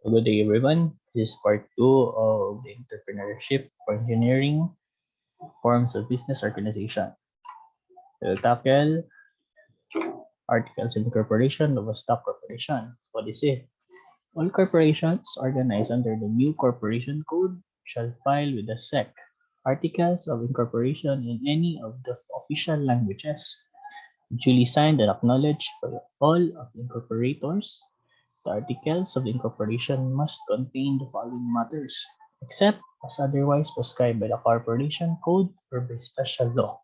Good day, everyone. This is part two of the entrepreneurship for engineering forms of business organization. We'll tackle articles of incorporation of a stock corporation. What is it? All corporations organized under the new corporation code shall file with the SEC articles of incorporation in any of the official languages, duly signed and acknowledged by all of the incorporators. The articles of incorporation must contain the following matters, except as otherwise prescribed by the Corporation Code or by special law.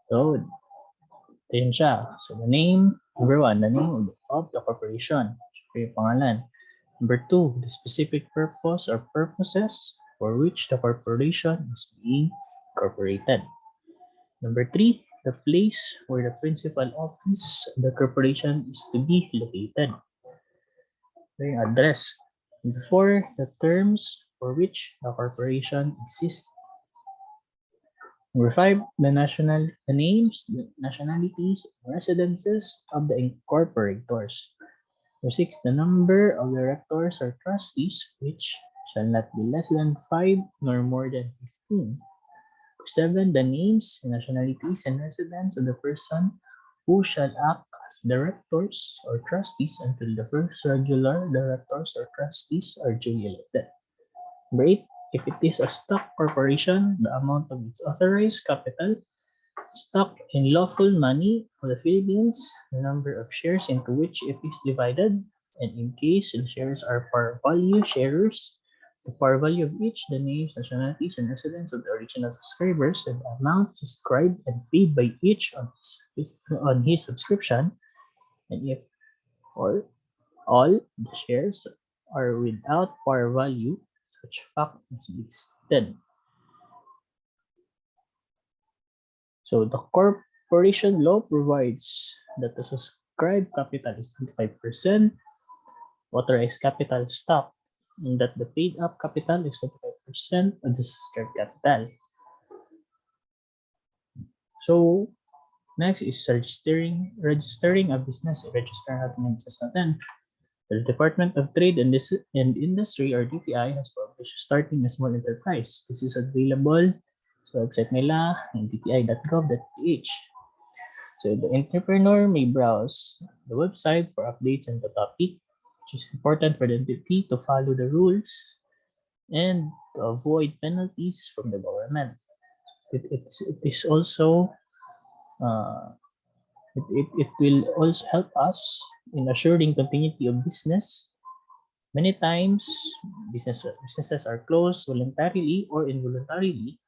So, ito yun siya. So, the name, number one, the name of the corporation. Siyempre yung pangalan. Number two, the specific purpose or purposes for which the corporation is being incorporated. Number three, the place where the principal office of the corporation is to be located. Yung address. Before the terms for which the corporation exists. Number five, the names, the nationalities, residences of the incorporators. Number six, the number of directors or trustees, which shall not be less than 5 nor more than 15. Number seven, the names, nationalities, and residence of the person who shall act as directors or trustees until the first regular directors or trustees are duly elected. Number eight, if it is a stock corporation, the amount of its authorized capital, stock in lawful money of the Philippines, the number of shares into which it is divided, and in case the shares are par value shares, the par value of each, the names, nationalities, and residence of the original subscribers, and the amount subscribed and paid by each on his subscription, and if or all the shares are without par value, such fact must be listed. So the corporation law provides that the subscribed capital is 25%, authorized capital stock, and that the paid up capital is 25% of the subscribed capital. So next is registering a business. Registering natin yung business natin. The Department of Trade and Industry or DTI has published Starting a Small Enterprise. This is available sa website nila, dti.gov.ph. So the entrepreneur may browse the website for updates on the topic, which is important for the entity to follow the rules and to avoid penalties from the government. It is also uh, it will also help us in assuring continuity of business. Many times, businesses are closed voluntarily or involuntarily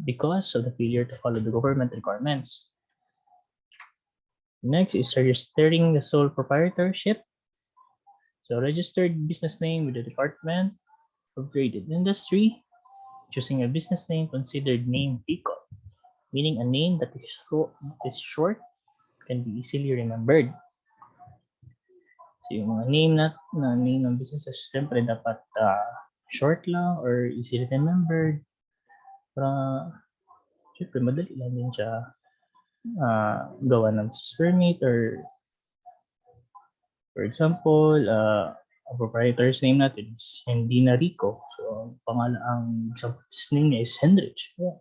because of the failure to follow the government requirements. Next is registering the sole proprietorship. So registered business name with the Department of Trade and Industry. Choosing a business name considered name decoy, meaning a name that is short, can be easily remembered. So yung mga name ng businesses, syempre dapat short lang or easily remembered. Para, syempre madali lang din siya gawa ng permit or for example, ang proprietor's name natin is Hendina Rico. So, ang isang name niya is Henrich. Yeah.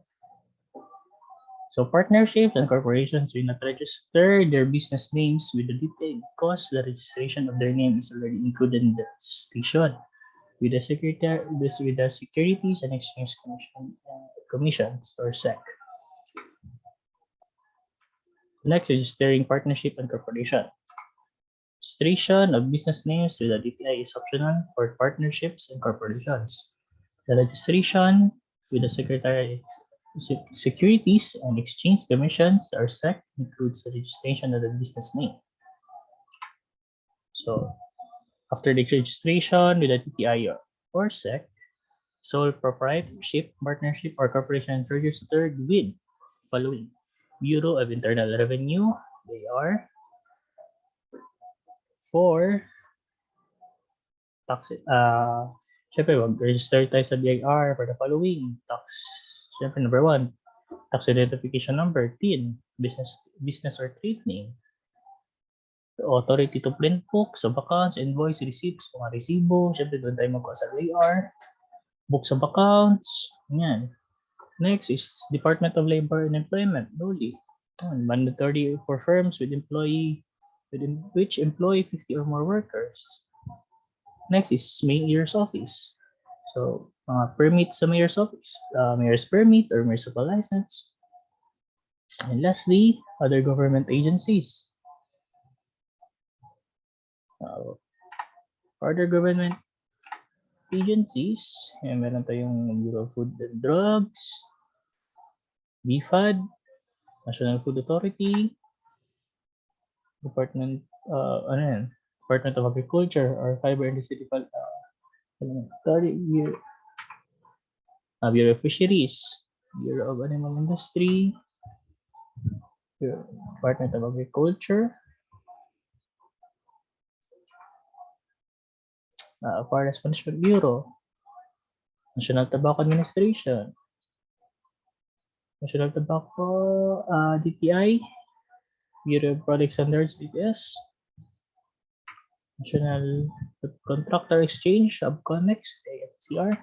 So, partnerships and corporations will not register their business names with the DTA because the registration of their name is already included in the registration with the Securities and Exchange Commissions or SEC. Next, registering partnership and corporation. Registration of business names with the DTI is optional for partnerships and corporations. The registration with the Securities and Exchange Commissions or SEC includes the registration of the business name. So, after the registration with the DTI or SEC, sole proprietorship, partnership, or corporation registered with following: Bureau of Internal Revenue, they are for tax, syempre mag-register tayo sa BIR for the following tax. Syempre number 1, tax identification number, TIN, business or trade name. The authority to print books of accounts, invoice, receipts, mga resibo. Siyempre, doon tayo magkuha sa AR. Books of accounts. Yan. Next is Department of Labor and Employment, DOLE. Mandatory for firms with which employ 50 or more workers. Next is Mayor's Office. So, mga permits sa Mayor's Office. Mayor's permit or municipal license. And lastly, other government agencies. Other government agencies, meron tayong Bureau of Food and Drugs, BFAD, National Food Authority, Department Department of Agriculture or Fiber Industry Bureau of Fisheries, Bureau of Animal Industry, Department of Agriculture, Forest Management Bureau, National Tobacco Administration, National Tobacco, DTI, Bureau of Product Standards, BPS, National Contractor Exchange, Subconnex, AFCR,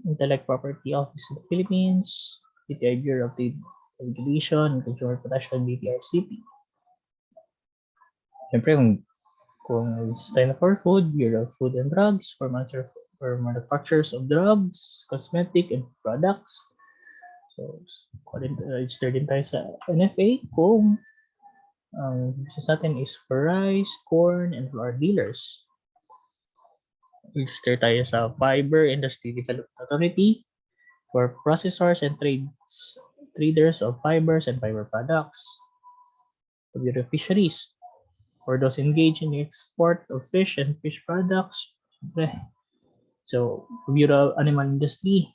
Intellect Property Office of the Philippines, DTI Bureau of Trade Regulation, and Consumer Protection, BTRCP. Siyempre, kung tayo na for food, Bureau of Food and Drugs, for manufacturers of drugs, cosmetic, and products. So, register din tayo sa NFA kung business natin is for rice, corn, and flour dealers. Register tayo sa Fiber Industry Development Authority for processors and traders of fibers and fiber products. The Bureau of Fisheries for those engaged in the export of fish and fish products. So, Bureau of Animal Industry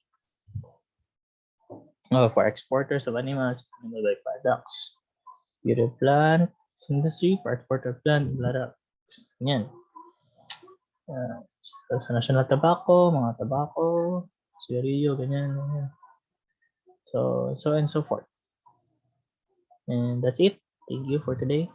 for exporters of animals and animal products. Bureau of Plant Industry for export of plant products. Yan. Sa National Tobacco, mga tobacco, sigarilyo, ganyan. So and so forth. And that's it. Thank you for today.